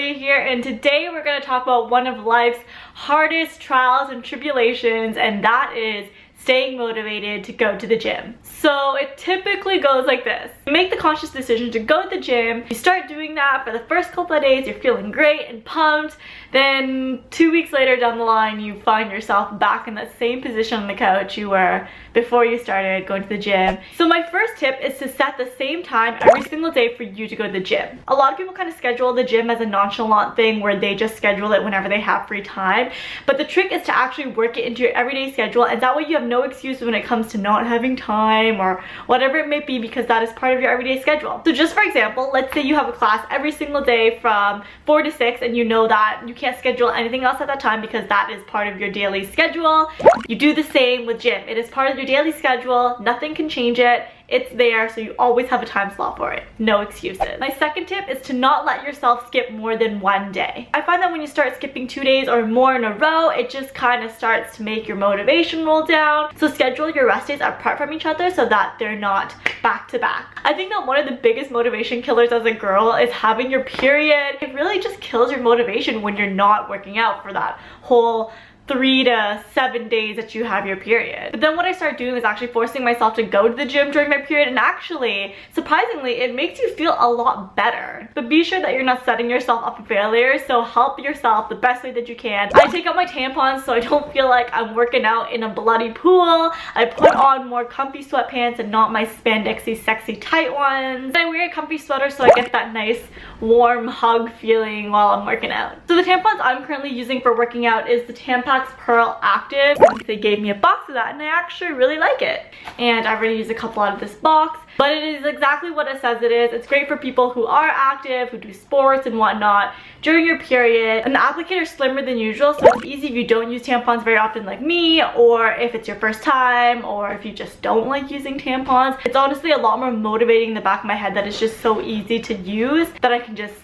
Sylvia here, and today we're going to talk about one of life's hardest trials and tribulations, and that is staying motivated to go to the gym. So it typically goes like this. You make the conscious decision to go to the gym, you start doing that for the first couple of days, you're feeling great and pumped, then 2 weeks later down the line you find yourself back in that same position on the couch you were before you started going to the gym. So my first tip is to set the same time every single day for you to go to the gym. A lot of people kind of schedule the gym as a nonchalant thing where they just schedule it whenever they have free time, but the trick is to actually work it into your everyday schedule, and that way you have no excuse when it comes to not having time or whatever it may be, because that is part of your everyday schedule. So just for example, let's say you have a class every single day from 4 to 6 and you know that you can't schedule anything else at that time because that is part of your daily schedule. You do the same with gym. It is part of your daily schedule. Nothing can change it. It's there, so you always have a time slot for it. No excuses. My second tip is to not let yourself skip more than one day. I find that when you start skipping 2 days or more in a row, it just kind of starts to make your motivation roll down. So schedule your rest days apart from each other so that they're not back to back. I think that one of the biggest motivation killers as a girl is having your period. It really just kills your motivation when you're not working out for that whole 3 to 7 days that you have your period. But then what I started doing is actually forcing myself to go to the gym during my period, and actually, surprisingly, it makes you feel a lot better. But be sure that you're not setting yourself up for failure, so help yourself the best way that you can. I take out my tampons so I don't feel like I'm working out in a bloody pool. I put on more comfy sweatpants and not my spandexy sexy tight ones. I wear a comfy sweater so I get that nice warm hug feeling while I'm working out. So the tampons I'm currently using for working out is the Tampax Pearl Active. They gave me a box of that and I actually really like it. And I've already used a couple out of this box, but it is exactly what it says it is. It's great for people who are active, who do sports and whatnot during your period. And the applicator is slimmer than usual, so it's easy if you don't use tampons very often like me, or if it's your first time, or if you just don't like using tampons. It's honestly a lot more motivating in the back of my head that it's just so easy to use that I can just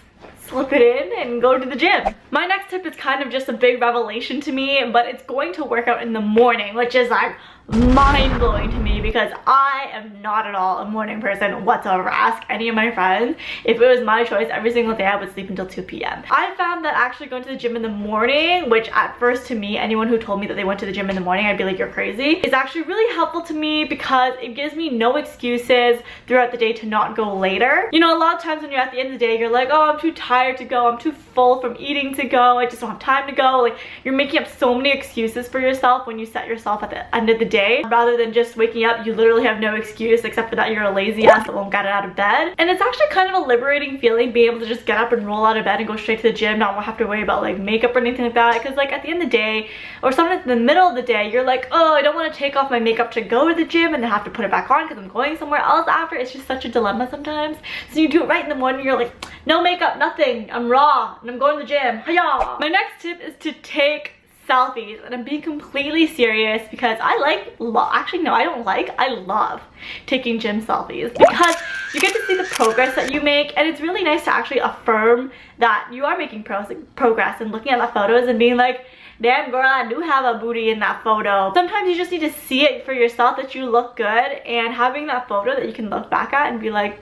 slip it in and go to the gym. My next tip is kind of just a big revelation to me, but it's going to work out in the morning, which is like mind-blowing to me because I am not at all a morning person whatsoever. Ask any of my friends. If it was my choice, every single day I would sleep until 2 p.m. I found that actually going to the gym in the morning, which at first to me, anyone who told me that they went to the gym in the morning, I'd be like, you're crazy, is actually really helpful to me because it gives me no excuses throughout the day to not go later. You know, a lot of times when you're at the end of the day, you're like, oh, I'm too tired to go, I'm too full from eating to go, I just don't have time to go. Like, you're making up so many excuses for yourself when you set yourself at the end of the day. Rather than just waking up, you literally have no excuse except for that you're a lazy ass that won't get out of bed. And it's actually kind of a liberating feeling being able to just get up and roll out of bed and go straight to the gym, not have to worry about like makeup or anything like that. Because like at the end of the day, or sometimes in the middle of the day, you're like, oh, I don't want to take off my makeup to go to the gym and then have to put it back on because I'm going somewhere else after. It's just such a dilemma sometimes. So you do it right in the morning, you're like, no makeup, nothing, I'm raw and I'm going to the gym. Hiya! My next tip is to take selfies, and I'm being completely serious because I love taking gym selfies because you get to see the progress that you make, and it's really nice to actually affirm that you are making progress and looking at the photos and being like, damn girl, I do have a booty in that photo. Sometimes you just need to see it for yourself that you look good, and having that photo that you can look back at and be like,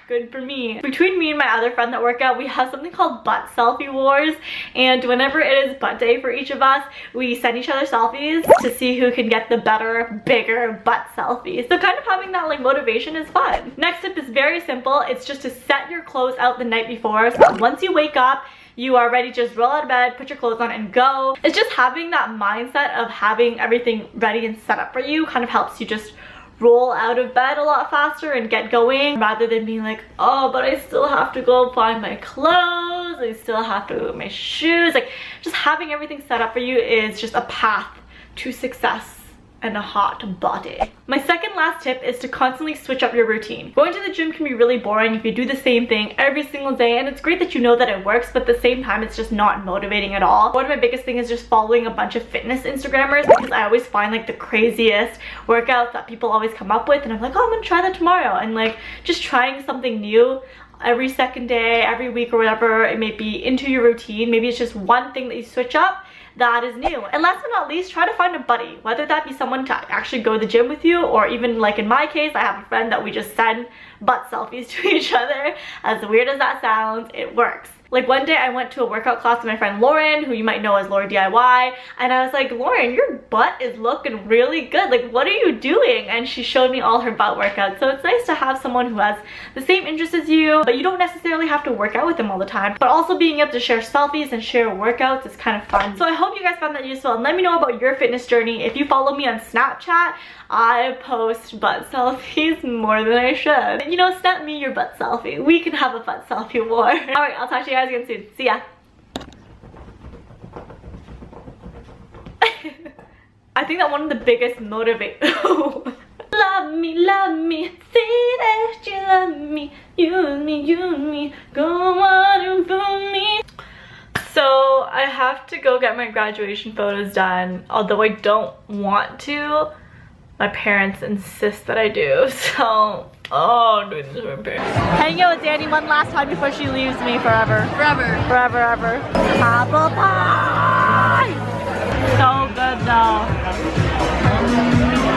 good for me. Between me and my other friend that work out, we have something called butt selfie wars, and whenever it is butt day for each of us, we send each other selfies to see who can get the better, bigger butt selfies. So kind of having that like motivation is fun. Next tip is very simple. It's just to set your clothes out the night before, so that once you wake up, you are ready to just roll out of bed, put your clothes on and go. It's just having that mindset of having everything ready and set up for you kind of helps you just roll out of bed a lot faster and get going, rather than being like, oh, but I still have to go find my clothes, I still have to put my shoes. Like, just having everything set up for you is just a path to success and a hot body. My second last tip is to constantly switch up your routine. Going to the gym can be really boring if you do the same thing every single day, and it's great that you know that it works, but at the same time it's just not motivating at all. One of my biggest things is just following a bunch of fitness Instagrammers, because I always find like the craziest workouts that people always come up with, and I'm like, oh, I'm gonna try that tomorrow. And like just trying something new every second day, every week, or whatever it may be into your routine. Maybe it's just one thing that you switch up that is new. And last but not least, try to find a buddy, whether that be someone to actually go to the gym with you, or even like in my case, I have a friend that we just send butt selfies to each other. As weird as that sounds, it works. Like one day I went to a workout class with my friend Lauren, who you might know as Laura DIY, and I was like, Lauren, your butt is looking really good. Like, what are you doing? And she showed me all her butt workouts. So it's nice to have someone who has the same interests as you, but you don't necessarily have to work out with them all the time. But also being able to share selfies and share workouts is kind of fun. So I hope you guys found that useful, and let me know about your fitness journey. If you follow me on Snapchat, I post butt selfies more than I should. You know, snap me your butt selfie. We can have a butt selfie war. Alright, I'll talk to you guys again soon. See ya. I think that one of the biggest motivate. Love me, say that you love me, use me, go on and for me. So I have to go get my graduation photos done, although I don't want to. My parents insist that I do, so I'm doing this for my parents. Hanging out with Danny one last time before she leaves me forever. Forever. Forever, ever. Apple pie.